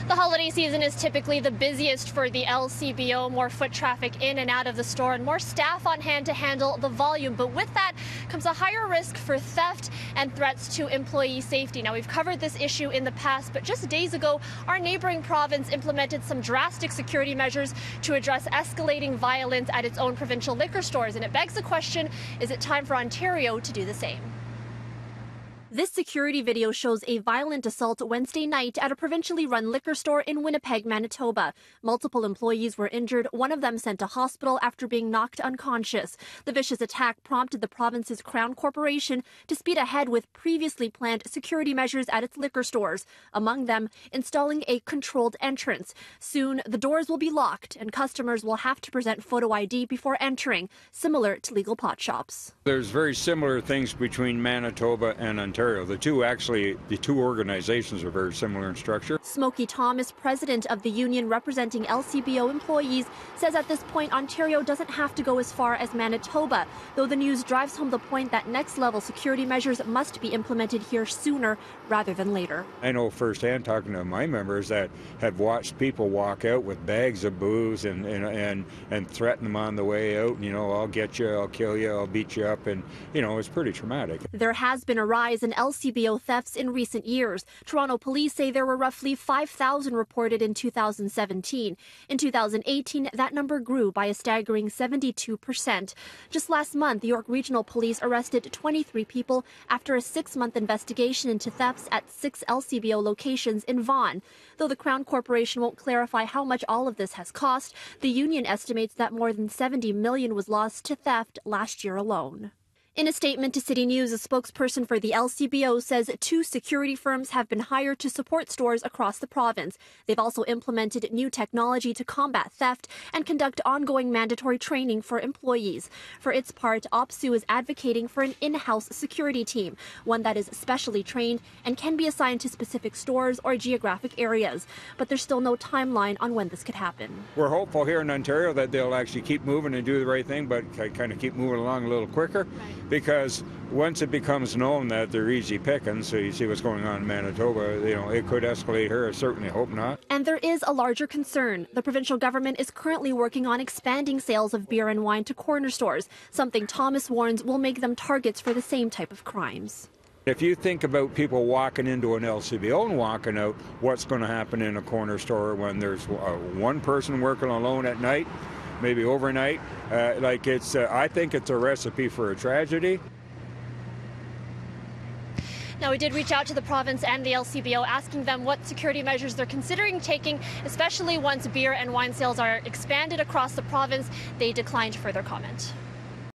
The holiday season is typically the busiest for the LCBO, more foot traffic in and out of the store and more staff on hand to handle the volume. But with that comes a higher risk for theft and threats to employee safety. Now, we've covered this issue in the past, but just days ago, our neighboring province implemented some drastic security measures to address escalating violence at its own provincial liquor stores. And it begs the question, is it time for Ontario to do the same? This security video shows a violent assault Wednesday night at a provincially run liquor store in Winnipeg, Manitoba. Multiple employees were injured, one of them sent to hospital after being knocked unconscious. The vicious attack prompted the province's Crown Corporation to speed ahead with previously planned security measures at its liquor stores, among them installing a controlled entrance. Soon, the doors will be locked and customers will have to present photo ID before entering, similar to legal pot shops. There's very similar things between Manitoba and Ontario. The two organizations are very similar in structure. Smokey Thomas, president of the union representing LCBO employees, says at this point Ontario doesn't have to go as far as Manitoba, though the news drives home the point that next-level security measures must be implemented here sooner rather than later. I know firsthand, talking to my members, that have watched people walk out with bags of booze and threaten them on the way out. You know, I'll get you, I'll kill you, I'll beat you up, and you know, it's pretty traumatic. There has been a rise in LCBO thefts in recent years. Toronto police say there were roughly 5,000 reported in 2017. In 2018, that number grew by a staggering 72%. Just last month, York Regional Police arrested 23 people after a 6-month investigation into thefts at 6 LCBO locations in Vaughan. Though the Crown Corporation won't clarify how much all of this has cost, the union estimates that more than $70 million was lost to theft last year alone. In a statement to City News, a spokesperson for the LCBO says 2 security firms have been hired to support stores across the province. They've also implemented new technology to combat theft and conduct ongoing mandatory training for employees. For its part, OPSU is advocating for an in-house security team, one that is specially trained and can be assigned to specific stores or geographic areas. But there's still no timeline on when this could happen. We're hopeful here in Ontario that they'll actually keep moving and do the right thing, but kind of keep moving along a little quicker. Right. Because once it becomes known that they're easy pickings, so you see what's going on in Manitoba, you know, it could escalate here. I certainly hope not. And there is a larger concern. The provincial government is currently working on expanding sales of beer and wine to corner stores, something Thomas warns will make them targets for the same type of crimes. If you think about people walking into an LCBO and walking out, what's going to happen in a corner store when there's one person working alone at night, maybe overnight? I think it's a recipe for a tragedy. Now, we did reach out to the province and the LCBO, asking them what security measures they're considering taking, especially once beer and wine sales are expanded across the province. They declined further comment.